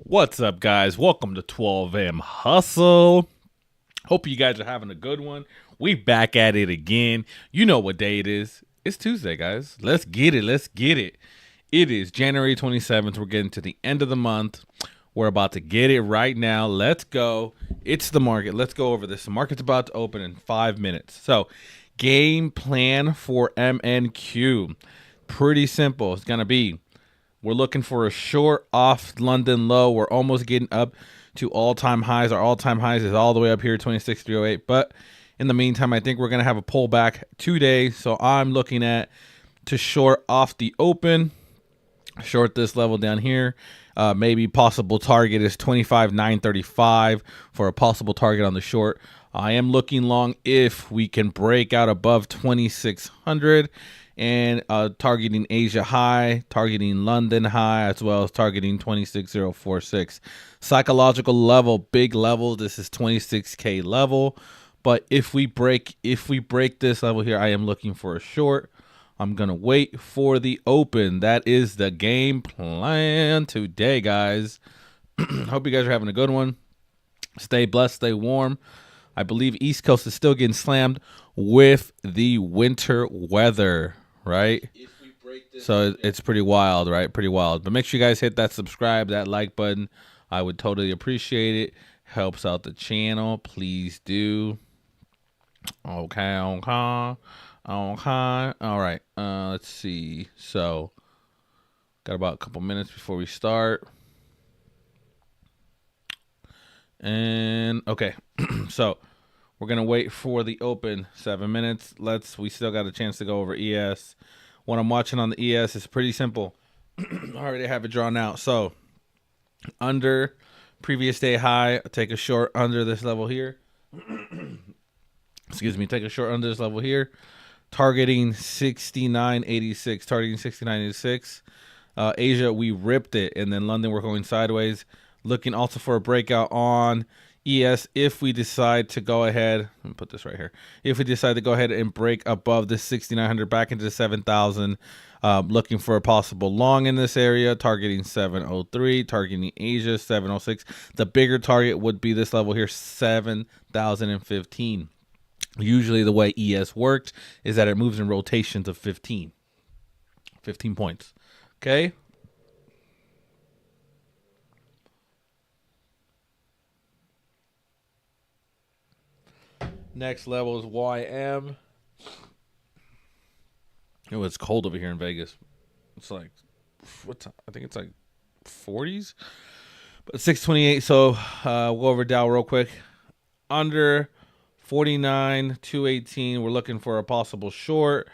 What's up, guys? Welcome to 12M Hustle. Hope you guys are having a good one. We back at it again. You know what day it is. It's Tuesday, guys. Let's get it. Let's get it. It is January 27th. We're getting to the end of the month. We're about to get it right now. Let's go. It's the market. Let's go over this. The market's about to open in 5 minutes. So, game plan for MNQ. Pretty simple. It's going to be we're looking for a short off London low. We're almost getting up to all-time highs. Our all-time highs is all the way up here, 26,308. But in the meantime, I think we're going to have a pullback today. So I'm looking at to short off the open, short this level down here. Maybe possible target is 25,935 for a possible target on the short. I am looking long if we can break out above 2,600 and targeting Asia high, targeting London high, as well as targeting 26,046. Psychological level, big level. This is 26K level. But if we break this level here, I am looking for a short. I'm going to wait for the open. That is the game plan today, guys. Hope you guys are having a good one. Stay blessed, stay warm. I believe East Coast is still getting slammed with the winter weather, right? So it's pretty wild, right? Pretty wild. But make sure you guys hit that subscribe, that like button. I would totally appreciate it. Helps out the channel. Please do. Okay. All right. Let's see. So, got about a couple minutes before we start. And okay. So, we're gonna wait for the open 7 minutes. We still got a chance to go over ES. What I'm watching on the ES is pretty simple. I already have it drawn out. So under previous day high, take a short under this level here. Excuse me, take a short under this level here. Targeting 69.86. Targeting 69.86. Asia, we ripped it, and then London, we're going sideways. Looking also for a breakout on ES if we decide to go ahead. Let me put this right here. If we decide to go ahead and break above the 6,900 back into the 7,000, looking for a possible long in this area, targeting 703, targeting Asia 706. The bigger target would be this level here, 7,015. Usually the way ES worked is that it moves in rotations of 15 points. Okay. Next level is YM. Oh, it's cold over here in Vegas. It's like, I think it's like 40s, but 628. So we'll go over Dow real quick. Under 49,218. We're looking for a possible short.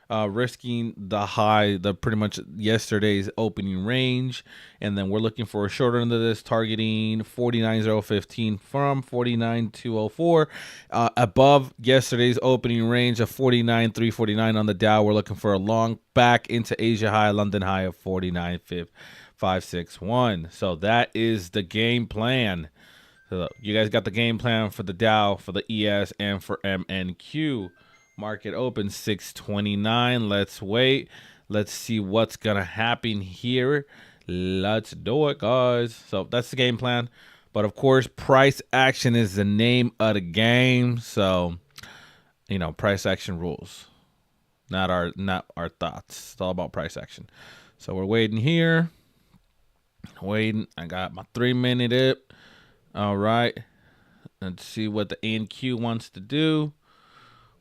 Risking the high, the pretty much yesterday's opening range, and then we're looking for a short under this, targeting 49,015 from 49,204. Above yesterday's opening range of 49,349 on the Dow, we're looking for a long back into Asia high, London high of 49,561. So that is the game plan. So you guys got the game plan for the Dow, for the ES, and for MNQ. Market open 629. Let's wait. Let's see what's going to happen here. Let's do it, guys. So that's the game plan. But, of course, price action is the name of the game. So, price action rules. Not our thoughts. It's all about price action. So we're waiting here. Waiting. I got my 3-minute up. All right. Let's see what the NQ wants to do.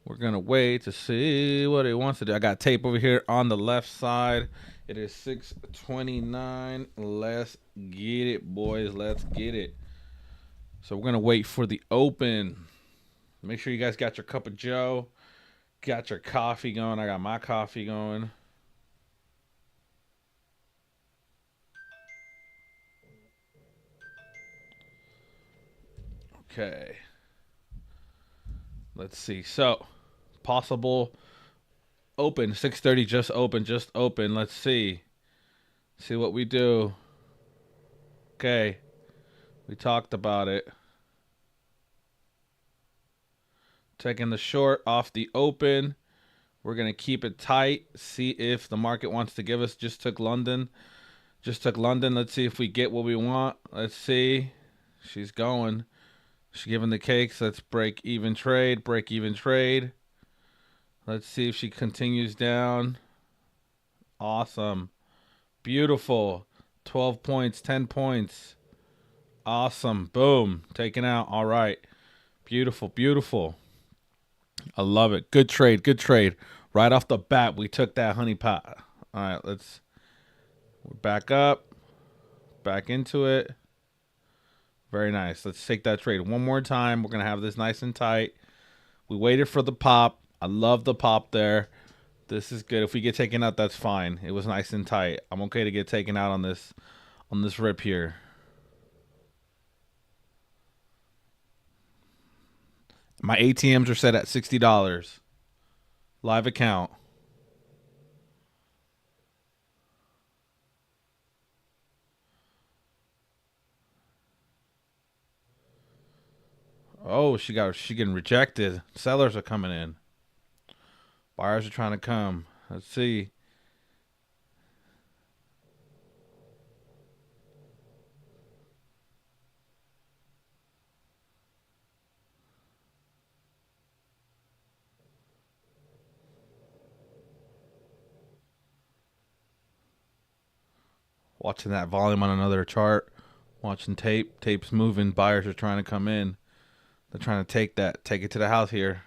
We're going to wait to see what it wants to do. I got tape over here on the left side. It is 6:29. Let's get it, boys. Let's get it. So we're going to wait for the open. Make sure you guys got your cup of joe. Got your coffee going. I got my coffee going. Okay. Let's see. So, possible open 6:30, just open. Let's see what we do. Okay, we talked about it. Taking the short off the open. We're gonna keep it tight, see if the market wants to give us. Just took London, Just took London. Let's see if we get what we want. Let's see. She's going. She's giving the cakes. Let's break even trade. Break even trade. Let's see if she continues down. Awesome. Beautiful. 12 points, 10 points. Awesome. Boom. Taken out. All right. Beautiful, beautiful. I love it. Good trade, good trade. Right off the bat, we took that honey pot. All right, we're back up. Back into it. Very nice. Let's take that trade one more time. We're going to have this nice and tight. We waited for the pop. I love the pop there. This is good. If we get taken out, that's fine. It was nice and tight. I'm okay to get taken out on this rip here. My ATMs are set at $60. Live account. Oh, she getting rejected. Sellers are coming in. Buyers are trying to come. Let's see. Watching that volume on another chart. Watching tape. Tape's moving. Buyers are trying to come in. They're trying to take it to the house here.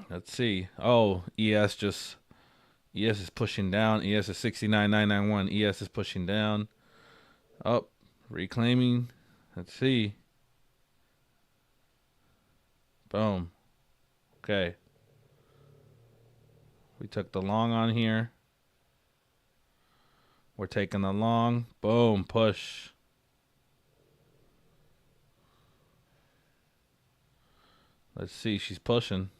Let's see. Oh, ES is pushing down. ES is 69,991. ES is pushing down. Up. Reclaiming. Let's see. Boom. Okay. We took the long on here. We're taking the long. Boom. Push. Let's see. She's pushing.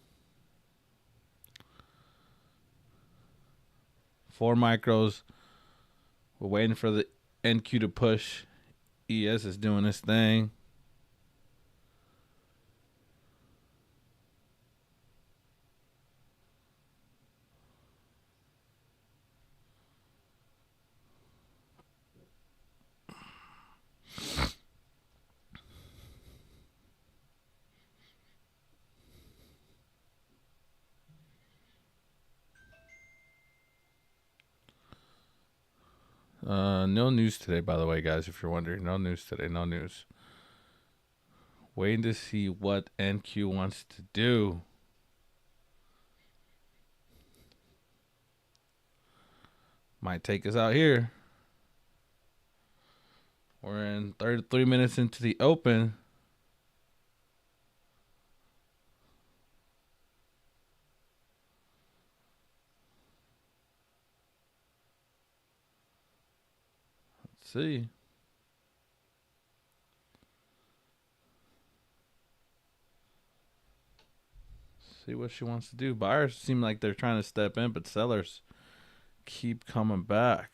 4 micros. We're waiting for the NQ to push. ES is doing this thing. No news today, by the way, guys, if you're wondering. No news today. No news. Waiting to see what NQ wants to do. Might take us out here. We're in 33 minutes into the open. Let's see. See what she wants to do. Buyers seem like they're trying to step in, but sellers keep coming back.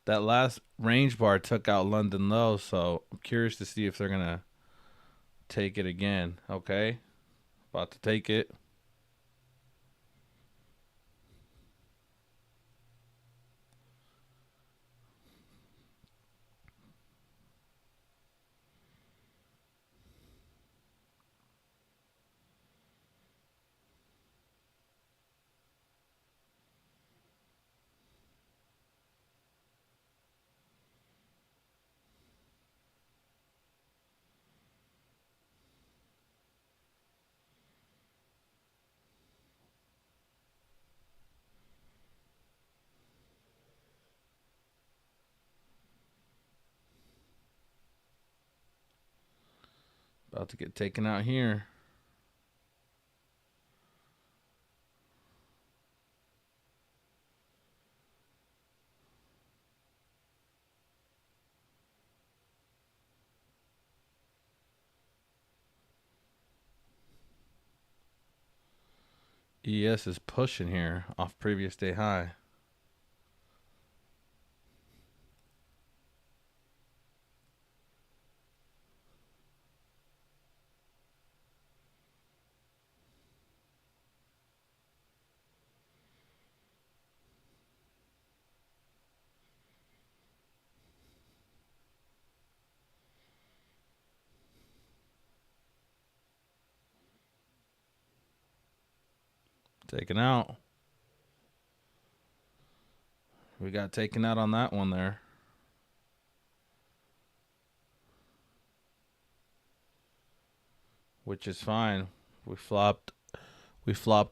That last range bar took out London low, so I'm curious to see if they're going to take it again. Okay. About to take it. About to get taken out here. ES is pushing here off previous day high. Taken out. We got taken out on that one there. Which is fine. We flopped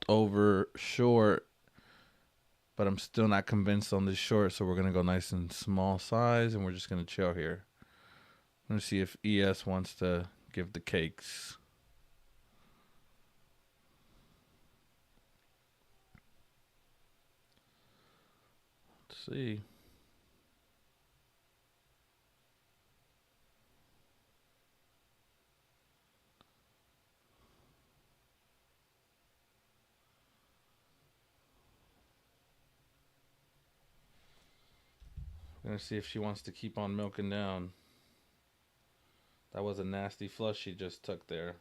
over short, but I'm still not convinced on this short, so we're gonna go nice and small size, and we're just gonna chill here. I'm gonna see if ES wants to give the cakes. Let's see. I'm gonna see if she wants to keep on milking down. That was a nasty flush she just took there.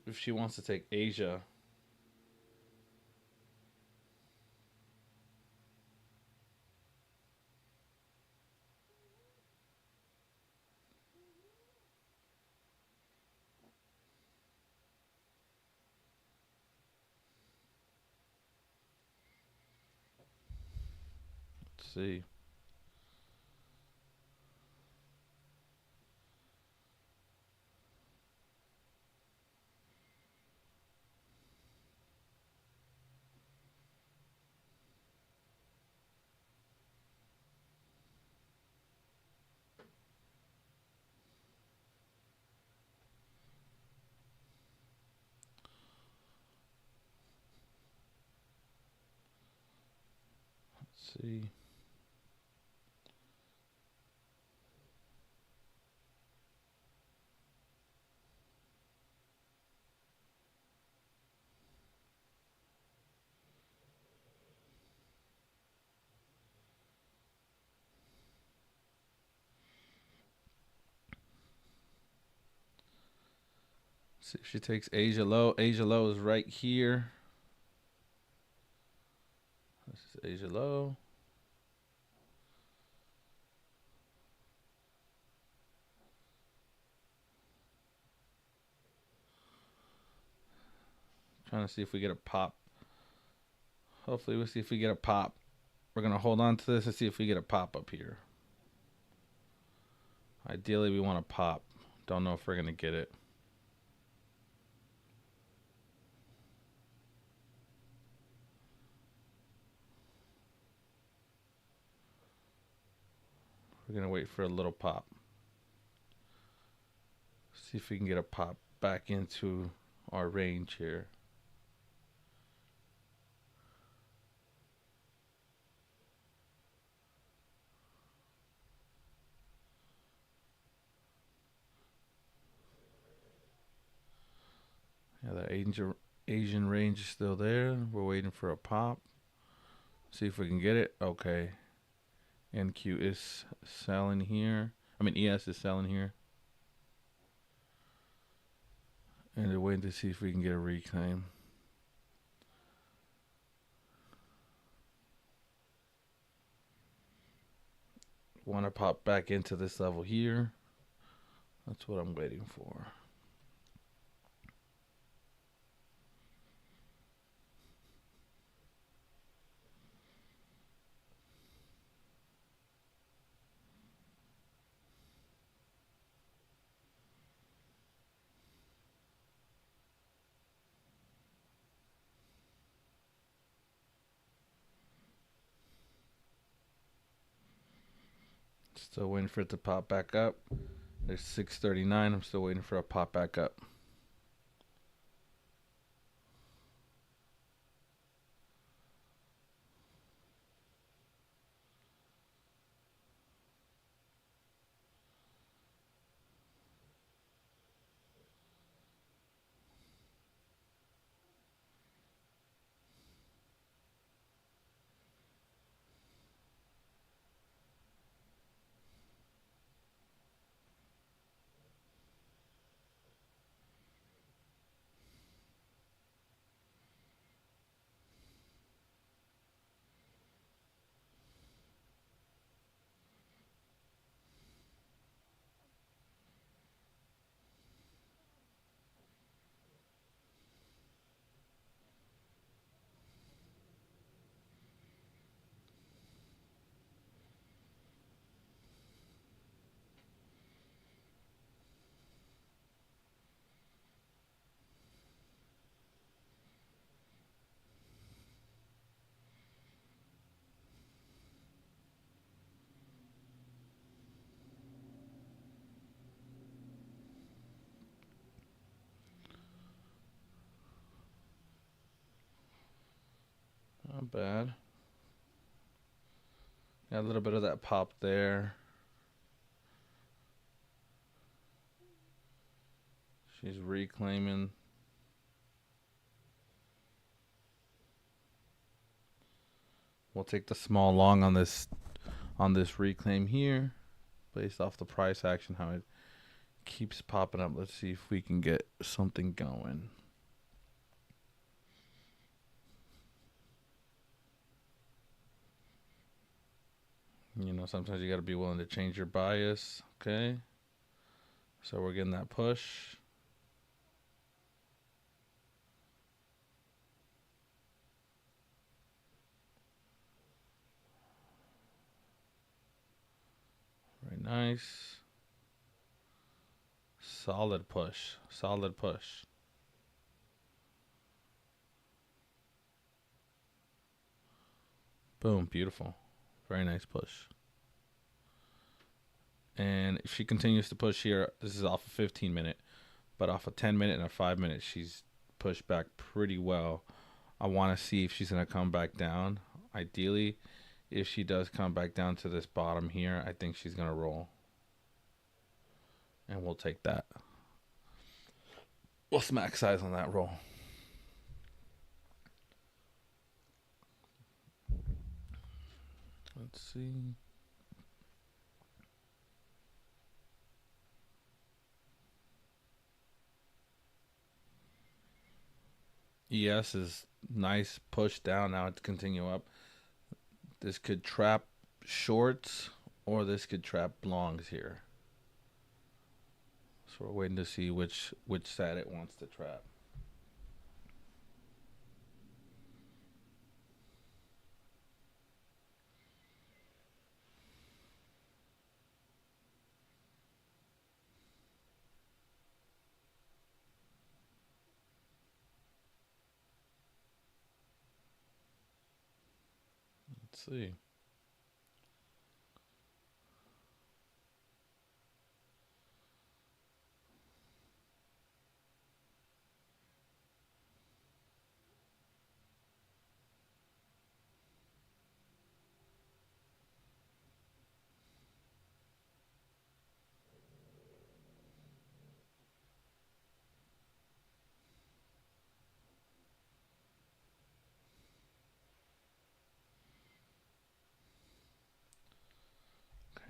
If she wants to take Asia. Let's see. Let's see. See if she takes Asia low. Asia low is right here. This is Asia low. Trying to see if we get a pop. Hopefully we'll see if we get a pop. We're going to hold on to this and see if we get a pop up here. Ideally, we want a pop. Don't know if we're going to get it. We're going to wait for a little pop. See if we can get a pop back into our range here. Yeah, the Asian range is still there. We're waiting for a pop. See if we can get it. Okay. NQ is selling here. I mean, ES is selling here. And they're waiting to see if we can get a reclaim. Want to pop back into this level here. That's what I'm waiting for. Still waiting for it to pop back up. There's 639. I'm still waiting for a pop back up. Not bad. Got a little bit of that pop there. She's reclaiming. We'll take the small long on this reclaim here, based off the price action, how it keeps popping up. Let's see if we can get something going. You know, sometimes you got to be willing to change your bias. Okay. So we're getting that push. Very nice. Solid push. Solid push. Boom. Beautiful. Very nice push. And if she continues to push here, this is off a 15-minute, but off a 10-minute and a 5-minute, she's pushed back pretty well. I want to see if she's going to come back down. Ideally, if she does come back down to this bottom here, I think she's going to roll. And we'll take that. We'll smack size on that roll. Let's see. ES is nice push down. Now it's continue up. This could trap shorts or this could trap longs here. So we're waiting to see which side it wants to trap. Let's see.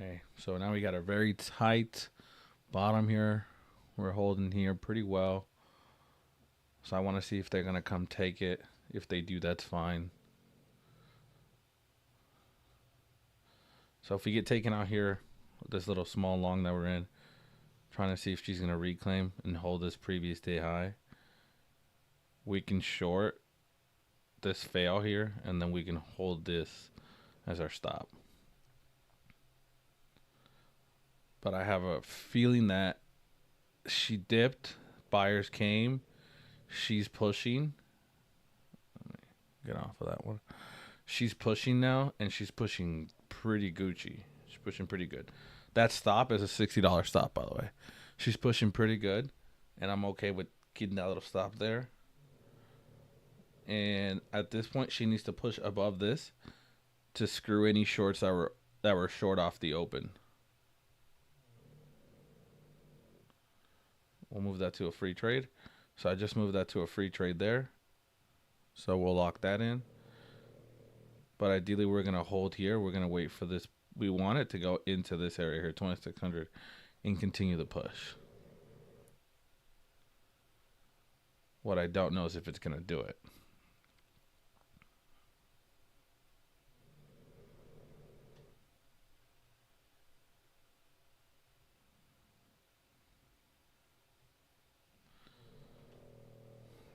Okay, so now we got a very tight bottom here. We're holding here pretty well. So I want to see if they're going to come take it. If they do, that's fine. So if we get taken out here, this little small long that we're in, trying to see if she's going to reclaim and hold this previous day high, we can short this fail here, and then we can hold this as our stop. But I have a feeling that she dipped, buyers came, she's pushing. Let me get off of that one. She's pushing now, and she's pushing pretty Gucci. She's pushing pretty good. That stop is a $60 stop, by the way. She's pushing pretty good, and I'm okay with keeping that little stop there. And at this point, she needs to push above this to screw any shorts that were short off the open. We'll move that to a free trade. So I just moved that to a free trade there. So we'll lock that in. But ideally, we're going to hold here. We're going to wait for this. We want it to go into this area here, 2600, and continue the push. What I don't know is if it's going to do it.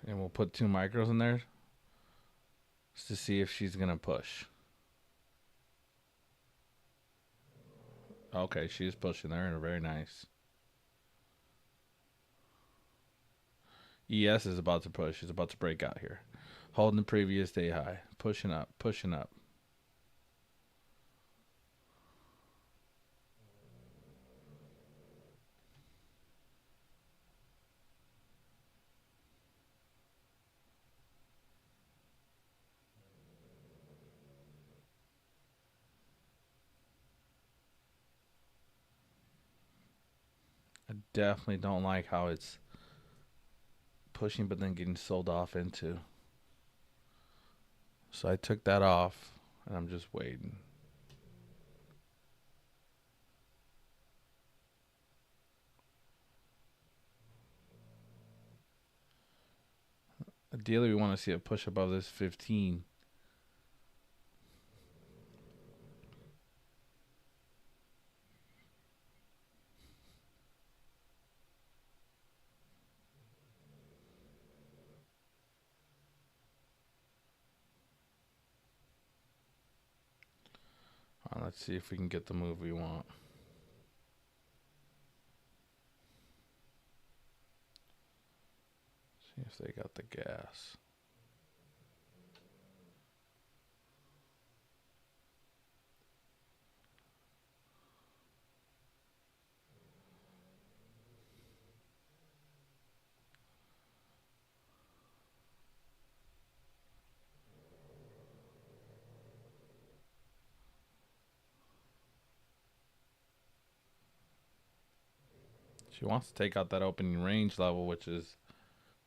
And we'll put 2 micros in there just to see if she's going to push. Okay, she's pushing there, and very nice. ES is about to push. She's about to break out here. Holding the previous day high. Pushing up, pushing up. I definitely don't like how it's pushing but then getting sold off into. So I took that off and I'm just waiting. Ideally, we want to see it push above this 15. Let's see if we can get the move we want. See if they got the gas. She wants to take out that opening range level, which is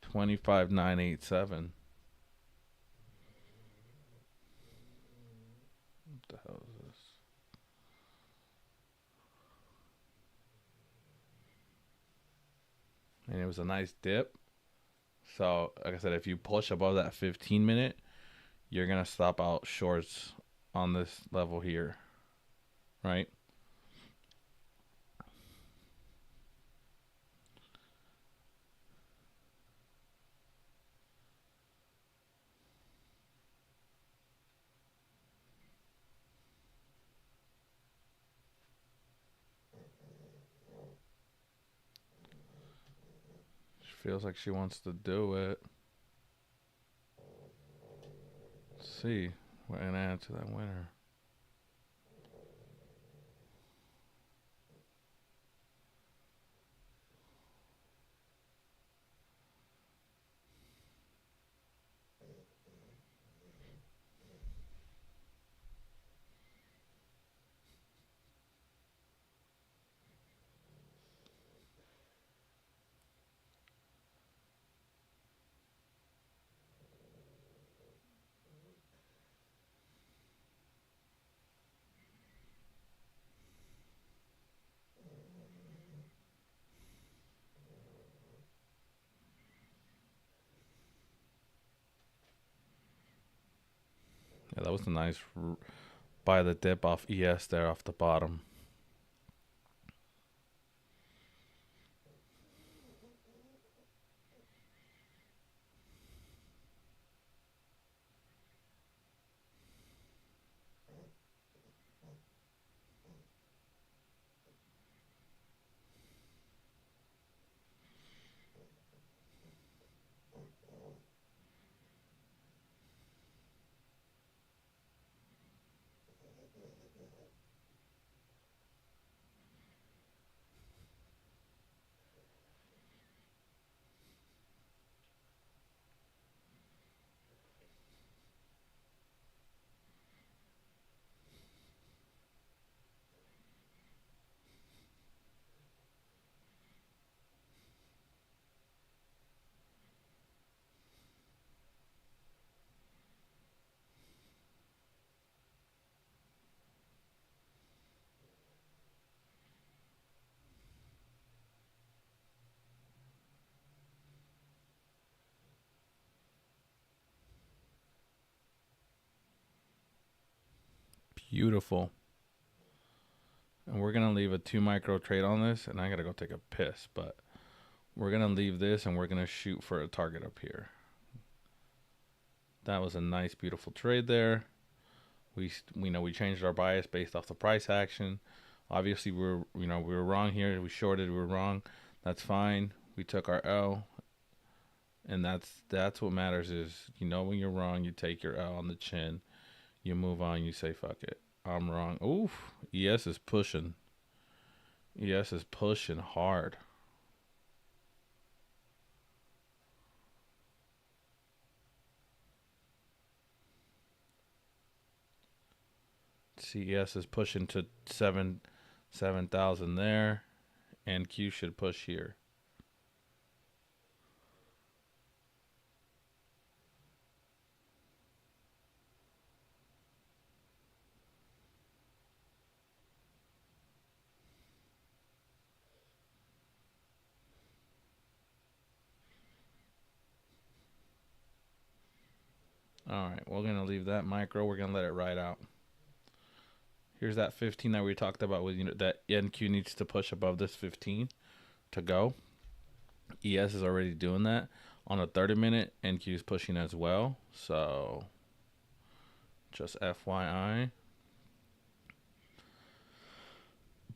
25,987. What the hell is this? And it was a nice dip. So, like I said, if you push above that 15-minute, you're going to stop out shorts on this level here, right? She feels like she wants to do it. Let's see. We're going to add to that winner. Yeah, that was a nice buy the dip off ES there off the bottom. Beautiful. And we're going to leave a 2 micro trade on this, and I got to go take a piss, but we're going to leave this and we're going to shoot for a target up here. That was a nice, beautiful trade there. We know we changed our bias based off the price action. Obviously, we were wrong here. We shorted. We were wrong. That's fine. We took our L, and that's what matters. Is when you're wrong, you take your L on the chin. You move on. You say fuck it. I'm wrong. Oof. ES is pushing. ES is pushing hard. CES is pushing to 7,000 there. NQ should push here. All right, we're gonna leave that micro. We're gonna let it ride out. Here's that 15 that we talked about with that NQ needs to push above this 15 to go. ES is already doing that. On a 30-minute, NQ is pushing as well. So just FYI.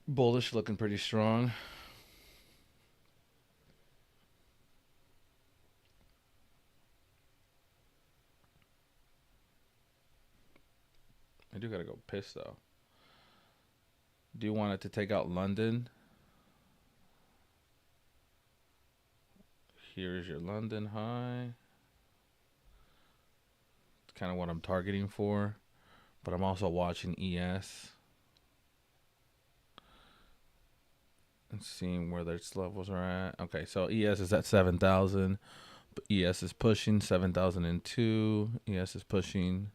Bullish looking pretty strong. I do gotta go piss though. Do you want it to take out London? Here's your London high. It's kind of what I'm targeting for, but I'm also watching ES and seeing where those levels are at. Okay, so ES is at 7,000, but ES is pushing 7,002. ES is pushing.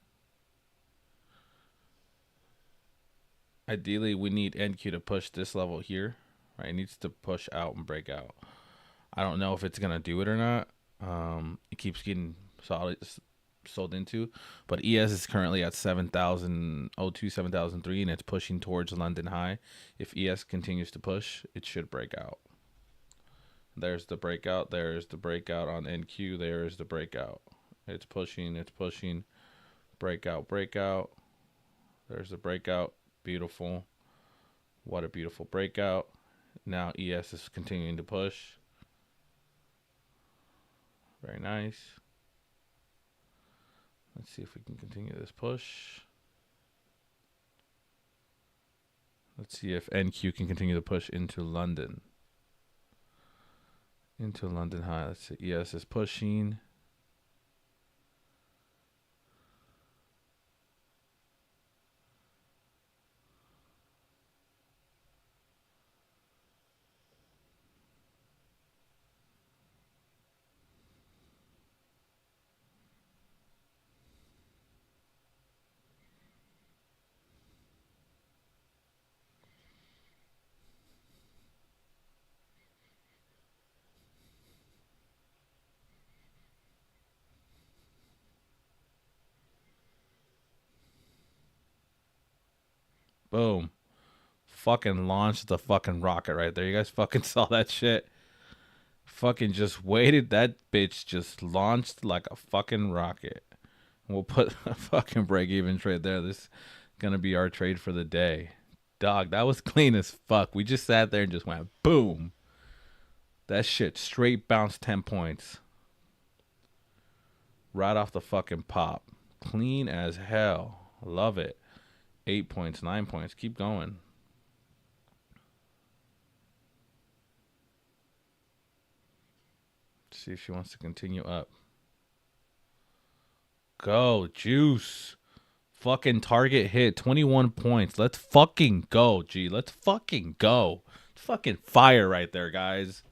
Ideally, we need NQ to push this level here, right? It needs to push out and break out. I don't know if it's gonna do it or not. It keeps getting sold into, but ES is currently at 7,002, 7,003, and it's pushing towards London high. If ES continues to push, it should break out. There's the breakout. There's the breakout on NQ. There's the breakout. It's pushing. It's pushing. Breakout. Breakout. There's the breakout. Beautiful. What a beautiful breakout. Now ES is continuing to push. Very nice. Let's see if we can continue this push. Let's see if NQ can continue to push into London. Into London high. Let's see. ES is pushing. Boom. Fucking launched the fucking rocket right there. You guys fucking saw that shit? Fucking just waited. That bitch just launched like a fucking rocket. We'll put a fucking break-even trade there. This is gonna be our trade for the day. Dog, that was clean as fuck. We just sat there and just went boom. That shit straight bounced 10 points. Right off the fucking pop. Clean as hell. Love it. 8 points, 9 points. Keep going. Let's see if she wants to continue up. Go, juice. Fucking target hit. 21 points. Let's fucking go, G. Let's fucking go. Fucking fire right there, guys.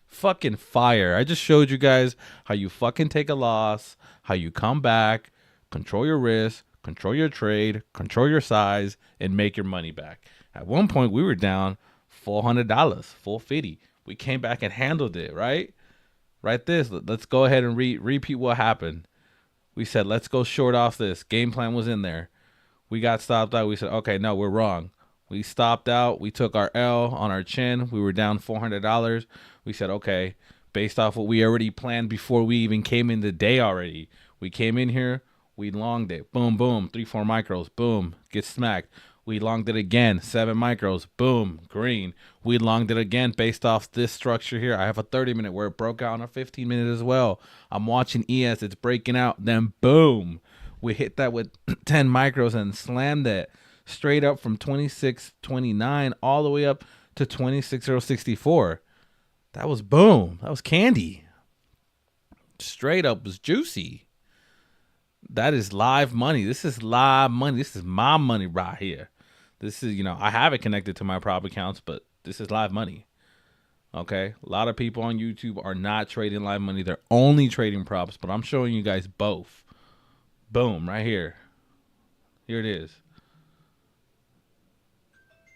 Fucking fire. I just showed you guys how you fucking take a loss, how you come back, control your risk, control your trade, control your size, and make your money back. At one point, we were down $400, $450. We came back and handled it, right? Right this. Let's go ahead and repeat what happened. We said, let's go short off this. Game plan was in there. We got stopped out. We said, okay, no, we're wrong. We stopped out. We took our L on our chin. We were down $400. We said, okay, based off what we already planned before we even came in the day already. We came in here. We longed it. Boom, boom. 3-4 micros. Boom. Get smacked. We longed it again. 7 micros. Boom. Green. We longed it again based off this structure here. I have a 30-minute where it broke out on a 15-minute as well. I'm watching ES. It's breaking out. Then boom. We hit that with 10 micros and slammed it straight up from 26.29 all the way up to 26.064. That was boom. That was candy. Straight up was juicy. That is live money. This is live money. This is my money right here. This is, I have it connected to my prop accounts, but this is live money. Okay, a lot of people on YouTube are not trading live money. They're only trading props, but I'm showing you guys both. Boom, right here. Here it is.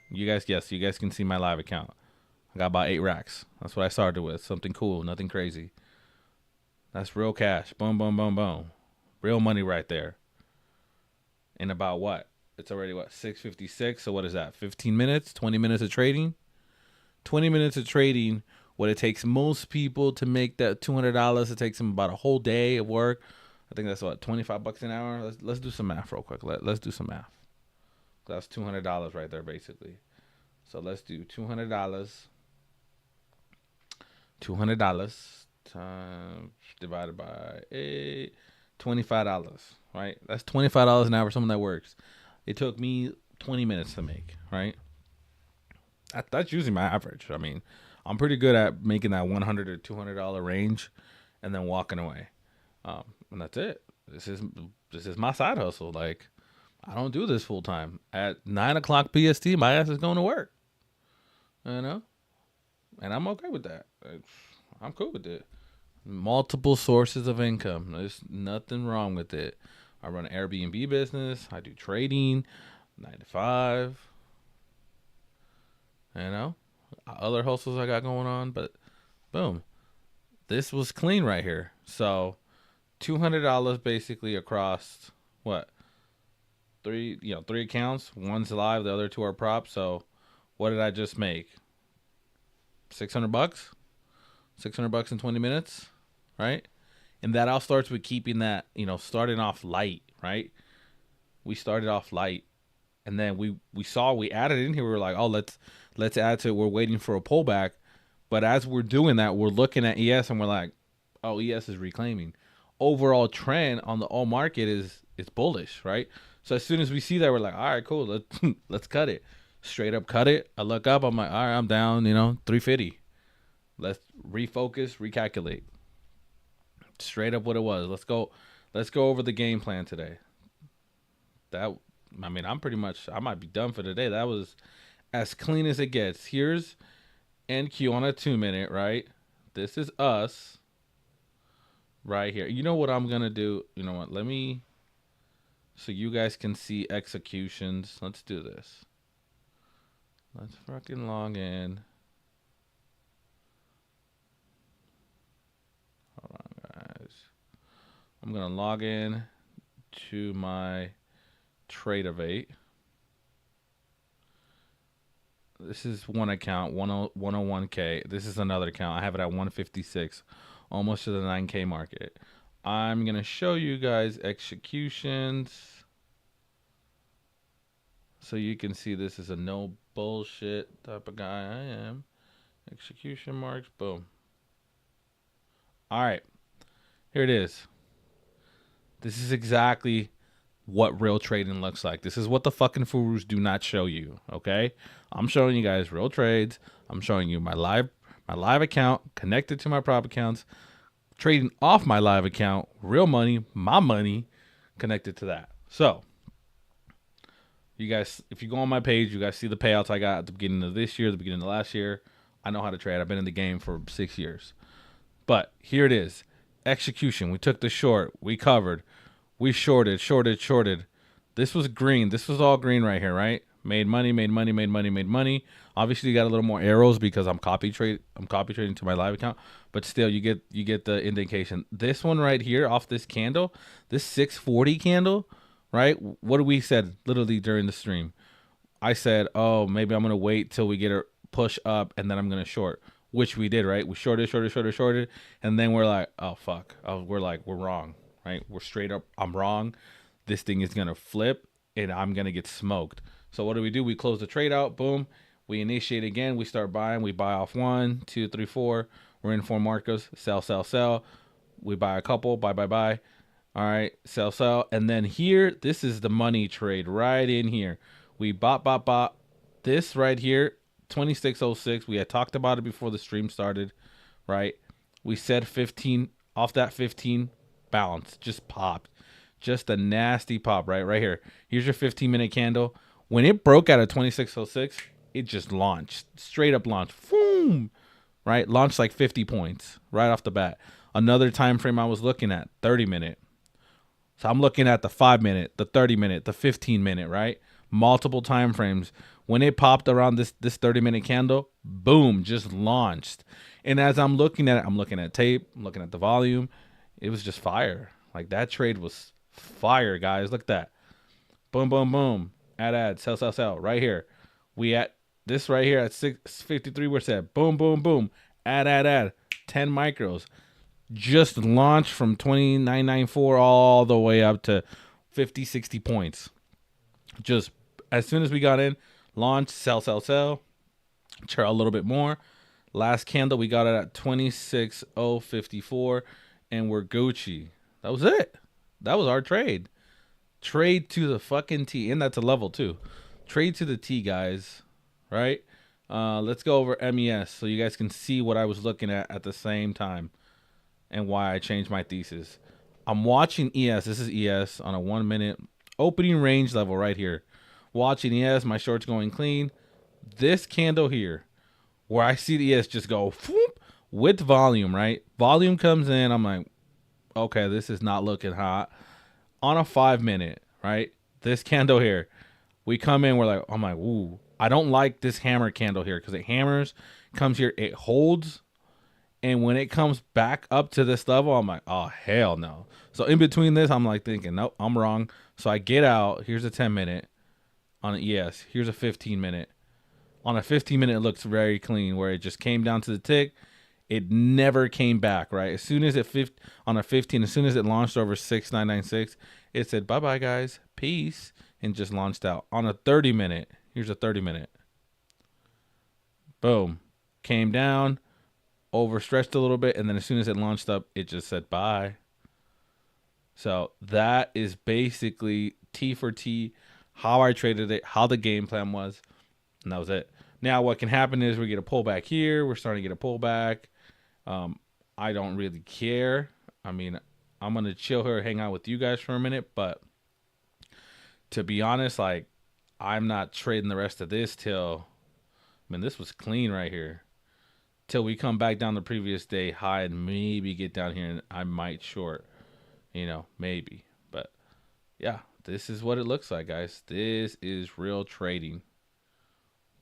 You guys, yes, you guys can see my live account. I got about 8 racks. That's what I started with. Something cool, nothing crazy. That's real cash. Boom, boom, boom, boom. Real money right there. In about what? It's already what, 6:56. So what is that? 15 minutes, 20 minutes of trading. 20 minutes of trading. What it takes most people to make that $200, it takes them about a whole day of work. I think that's what, $25 an hour. Let's do some math real quick. Let's do some math. That's $200 right there, basically. So let's do $200. $200 times divided by 8. $25. Right? That's $25 an hour for someone that works. It took me 20 minutes to make. Right? That's usually my average. I mean, I'm pretty good at making that $100 or $200 range, and then walking away. And that's it. This is my side hustle. Like, I don't do this full time. At 9 o'clock PST, my ass is going to work. You know, and I'm okay with that. I'm cool with it. Multiple sources of income. There's nothing wrong with it. I run an Airbnb business. I do trading, 9 to 5. You know, other hustles I got going on, but boom, this was clean right here. So $200 basically across what, three accounts. One's live, the other two are props. So what did I just make? $600. $600 in 20 minutes, right? And that all starts with keeping that, starting off light, right? We started off light, and then we added in here. We were like, oh, let's add to it. We're waiting for a pullback, but as we're doing that, we're looking at ES and we're like, oh, ES is reclaiming. Overall trend on the all market is bullish, right? So as soon as we see that, we're like, all right, cool, let's cut it. Straight up cut it. I look up, I'm like, all right, I'm down, 350. Let's refocus, recalculate. Straight up what it was. Let's go over the game plan today. I might be done for today. That was as clean as it gets. Here's NQ on a 2-minute, right? This is us right here. You know what I'm going to do? You know what? So you guys can see executions. Let's do this. Let's fucking log in. Hold on, guys. I'm going to log in to my Tradeovate. This is one account, 101K. This is another account. I have it at 156, almost to the 9K market. I'm going to show you guys executions so you can see this is a no bullshit type of guy I am. Execution marks, boom. All right, here it is. This is exactly what real trading looks like. This is what the fucking gurus do not show you, okay? I'm showing you guys real trades. I'm showing you my live account connected to my prop accounts, trading off my live account, real money, my money connected to that. So, you guys, if you go on my page, you guys see the payouts I got at the beginning of this year, the beginning of last year. I know how to trade. I've been in the game for 6 years. But here it is. Execution. We took the short. We covered. We shorted. This was green. This was all green right here, right? Made money. Obviously, you got a little more arrows because I'm copy trading to my live account, but still, you get the indication. This one right here off this candle, this 640 candle, right? What did we said literally during the stream? I said, oh, maybe I'm gonna wait till we get a push up and then I'm gonna short, which we did, right? We shorted, and then we're like, oh fuck, we're wrong. Right? We're straight up, I'm wrong. This thing is going to flip and I'm going to get smoked. So what do? We close the trade out. Boom. We initiate again. We start buying. We buy off 1, 2, 3, 4. We're in 4 markers. Sell. We buy a couple. Buy. All right. Sell. And then here, this is the money trade right in here. We bought. This right here, 2606. We had talked about it before the stream started, right? We said 15 off that 15. Bounce, just popped, just a nasty pop right here. Here's your 15-minute candle. When it broke out of 2606, it just launched, straight up launched. Boom, right? Launched like 50 points right off the bat. Another time frame I was looking at, 30-minute. So I'm looking at the 5-minute, the 30-minute, the 15-minute, right? Multiple time frames. When it popped around this 30-minute candle, boom, just launched. And as I'm looking at it, I'm looking at tape, I'm looking at the volume. It was just fire. Like that trade was fire, guys. Look at that. Boom, boom, boom. Add, sell, sell, sell. Right here. We at this right here at 653. We're set. Boom, boom, boom. Add. 10 micros. Just launched from 29.94 all the way up to 50, 60 points. Just as soon as we got in, launch, sell, sell, sell. Chart a little bit more. Last candle, we got it at 26.054, and we're Gucci. That was it. That was our trade. Trade to the fucking T, and that's a level too. Trade to the T, guys. Right? Let's go over MES so you guys can see what I was looking at the same time and why I changed my thesis. I'm watching ES. This is ES on a 1 minute opening range level right here. Watching ES, my short's going clean. This candle here, where I see the ES just go whoop, with volume, right? Volume comes in. I'm like, okay, this is not looking hot. On a 5 minute, right? This candle here, we come in, we're like, I'm like, ooh, I don't like this hammer candle here because it hammers, comes here, it holds, and when it comes back up to this level, I'm like, oh, hell no. So in between this, I'm like thinking, nope, I'm wrong. So I get out. Here's a 10 minute on an ES. Here's a 15 minute. On a 15 minute, it looks very clean where it just came down to the tick. It never came back, right? As soon as on a 15, as soon as it launched over 6996, it said, bye-bye, guys. Peace. And just launched out. On a 30 minute, here's a 30 minute. Boom. Came down, overstretched a little bit, and then as soon as it launched up, it just said bye. So that is basically T for T, how I traded it, how the game plan was, and that was it. Now what can happen is we get a pullback here. We're starting to get a pullback. I don't really care. I mean, I'm going to chill here, hang out with you guys for a minute, but to be honest, like, I'm not trading the rest of this till, I mean, this was clean right here. Till we come back down the previous day high and maybe get down here and I might short, maybe. But yeah, this is what it looks like, guys. This is real trading.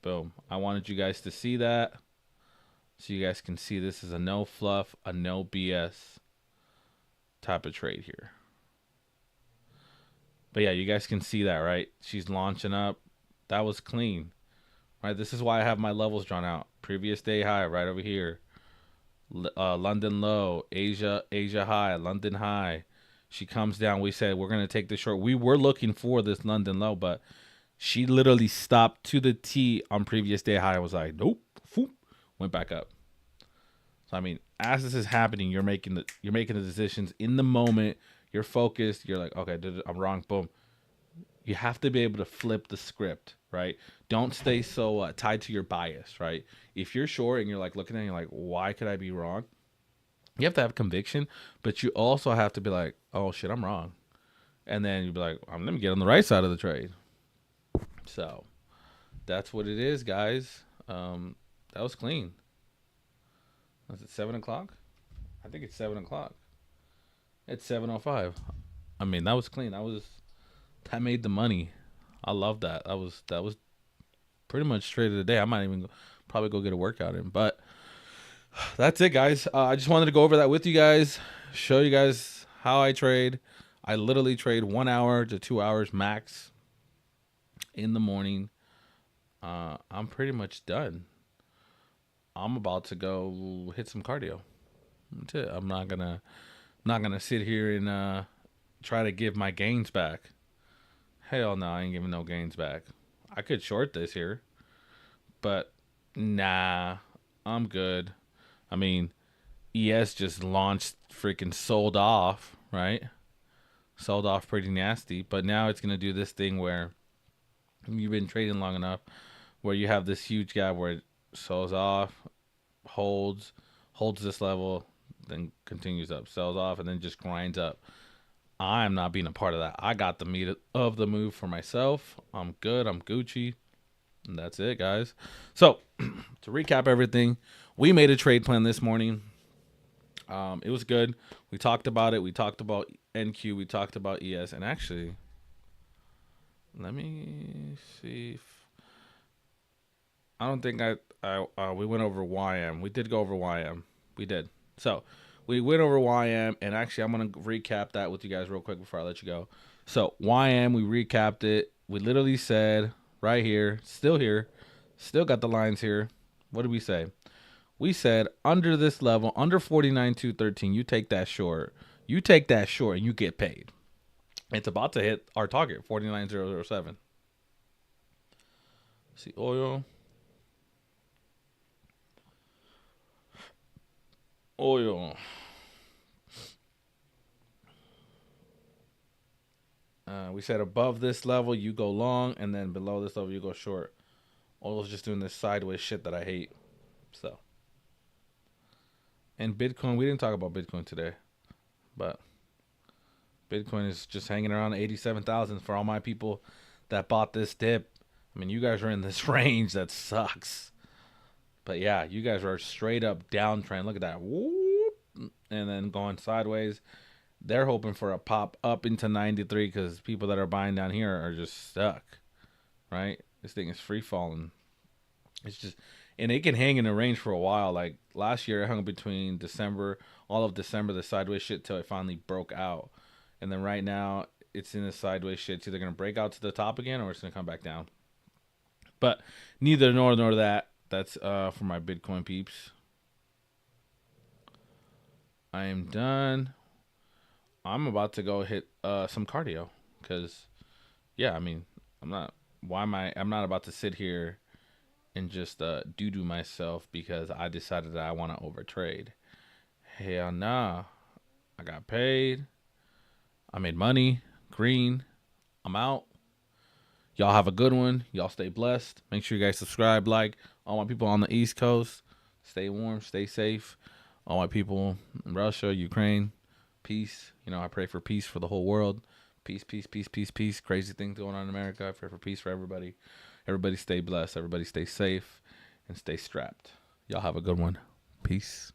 Boom. I wanted you guys to see that so you guys can see this is a no fluff, a no BS type of trade here. But yeah, you guys can see that, right? She's launching up. That was clean, right? This is why I have my levels drawn out. Previous day high right over here. London low, Asia high, London high. She comes down. We said we're going to take this short. We were looking for this London low, but she literally stopped to the T on previous day high. I was like, nope, whoop, went back up. So I mean, as this is happening, you're making the decisions in the moment. You're focused. You're like, okay, I'm wrong. Boom. You have to be able to flip the script, right? Don't stay so tied to your bias, right? If you're short and you're like looking at it, you're like, why could I be wrong? You have to have conviction, but you also have to be like, oh shit, I'm wrong. And then you'll be like, let me get on the right side of the trade. So that's what it is, guys. That was clean. Was it 7 o'clock? I think it's 7 o'clock. It's 7:05. I mean, that was clean. That made the money. I love that. That was pretty much trade of the day. I might even probably go get a workout in. But that's it, guys. I just wanted to go over that with you guys, show you guys how I trade. I literally trade 1 hour to 2 hours max in the morning. I'm pretty much done. I'm about to go hit some cardio. That's it. I'm not gonna sit here and try to give my gains back. Hell no, I ain't giving no gains back. I could short this here, but nah, I'm good. I mean, ES just launched, freaking sold off, right? Sold off pretty nasty, but now it's gonna do this thing where you've been trading long enough where you have this huge gap where it sells off, holds this level, then continues up, sells off, and then just grinds up. I'm not being a part of that. I got the meat of the move for myself. I'm good. I'm Gucci. And that's it, guys. So to recap everything, We made a trade plan this morning. It was good. We talked about it. We talked about NQ. We talked about ES. And actually, let me see. I don't think we went over YM. We did go over YM. We did. So we went over YM, and actually, I'm gonna recap that with you guys real quick before I let you go. So YM, we recapped it. We literally said right here, still got the lines here. What did we say? We said under this level, under 49,213, you take that short. You take that short, and you get paid. It's about to hit our target, 49,007. See oil. We said above this level you go long, and then below this level you go short. Oil's just doing this sideways shit that I hate. So, and Bitcoin, we didn't talk about Bitcoin today, but Bitcoin is just hanging around 87,000 for all my people that bought this dip. I mean, you guys are in this range that sucks. But yeah, you guys are straight up downtrend. Look at that. Whoop. And then going sideways. They're hoping for a pop up into 93 because people that are buying down here are just stuck. Right? This thing is free falling. It's just, and it can hang in a range for a while. Like last year, it hung between December, all of December, the sideways shit till it finally broke out. And then right now, it's in the sideways shit. It's either going to break out to the top again or it's going to come back down. But neither nor that. That's for my Bitcoin peeps. I am done. I'm about to go hit some cardio because, yeah, I mean, I'm not about to sit here and just doo-doo myself because I decided that I want to overtrade. Hell nah. I got paid. I made money. Green. I'm out. Y'all have a good one. Y'all stay blessed. Make sure you guys subscribe, like. All my people on the East Coast, stay warm, stay safe. All my people in Russia, Ukraine, peace. You know, I pray for peace for the whole world. Peace, peace, peace, peace, peace. Crazy things going on in America. I pray for peace for everybody. Everybody stay blessed. Everybody stay safe and stay strapped. Y'all have a good one. Peace.